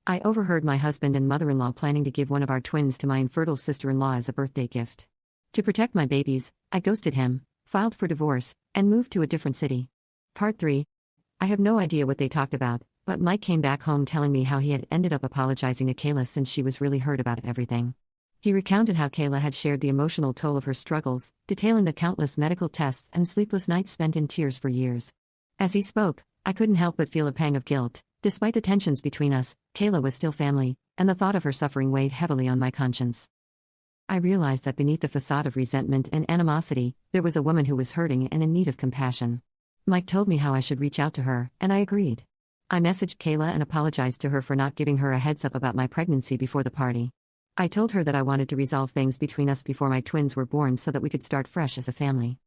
I overheard my husband and mother-in-law planning to give one of our twins to my infertile sister-in-law as a birthday gift. To protect my babies, I ghosted him, filed for divorce, and moved to a different city. Part 3. I have no idea what they talked about, but Mike came back home telling me how he had ended up apologizing to Kayla since she was really hurt about everything. He recounted how Kayla had shared the emotional toll of her struggles, detailing the countless medical tests and sleepless nights spent in tears for years. As he spoke, I couldn't help but feel a pang of guilt. Despite the tensions between us, Kayla was still family, and the thought of her suffering weighed heavily on my conscience. I realized that beneath the facade of resentment and animosity, there was a woman who was hurting and in need of compassion. Mike told me how I should reach out to her, and I agreed. I messaged Kayla and apologized to her for not giving her a heads up about my pregnancy before the party. I told her that I wanted to resolve things between us before my twins were born so that we could start fresh as a family.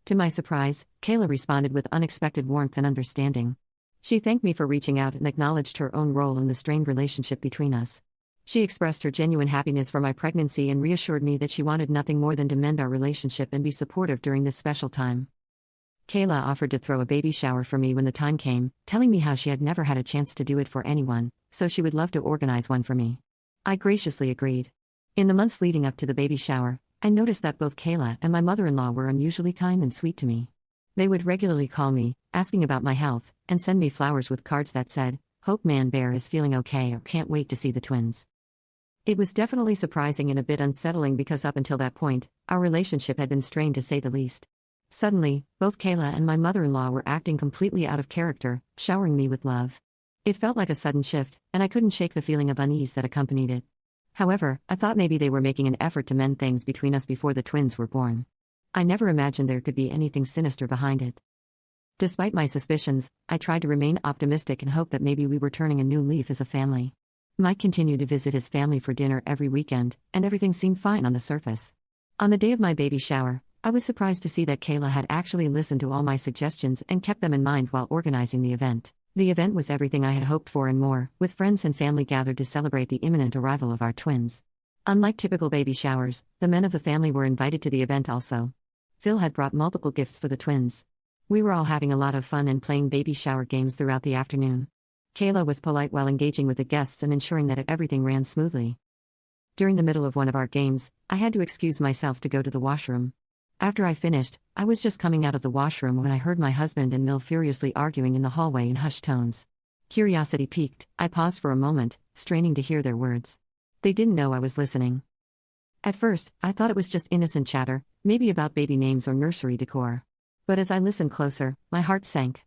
To my surprise, Kayla responded with unexpected warmth and understanding. She thanked me for reaching out and acknowledged her own role in the strained relationship between us. She expressed her genuine happiness for my pregnancy and reassured me that she wanted nothing more than to mend our relationship and be supportive during this special time. Kayla offered to throw a baby shower for me when the time came, telling me how she had never had a chance to do it for anyone, so she would love to organize one for me. I graciously agreed. In the months leading up to the baby shower, I noticed that both Kayla and my mother-in-law were unusually kind and sweet to me. They would regularly call me, asking about my health, and send me flowers with cards that said, "Hope Man Bear is feeling okay," or "Can't wait to see the twins." It was definitely surprising and a bit unsettling because up until that point, our relationship had been strained to say the least. Suddenly, both Kayla and my mother-in-law were acting completely out of character, showering me with love. It felt like a sudden shift, and I couldn't shake the feeling of unease that accompanied it. However, I thought maybe they were making an effort to mend things between us before the twins were born. I never imagined there could be anything sinister behind it. Despite my suspicions, I tried to remain optimistic and hope that maybe we were turning a new leaf as a family. Mike continued to visit his family for dinner every weekend, and everything seemed fine on the surface. On the day of my baby shower, I was surprised to see that Kayla had actually listened to all my suggestions and kept them in mind while organizing the event. The event was everything I had hoped for and more, with friends and family gathered to celebrate the imminent arrival of our twins. Unlike typical baby showers, the men of the family were invited to the event also. Phil had brought multiple gifts for the twins. We were all having a lot of fun and playing baby shower games throughout the afternoon. Kayla was polite while engaging with the guests and ensuring that everything ran smoothly. During the middle of one of our games, I had to excuse myself to go to the washroom. After I finished, I was just coming out of the washroom when I heard my husband and Mill furiously arguing in the hallway in hushed tones. Curiosity piqued, I paused for a moment, straining to hear their words. They didn't know I was listening. At first, I thought it was just innocent chatter, maybe about baby names or nursery decor. But as I listened closer, my heart sank.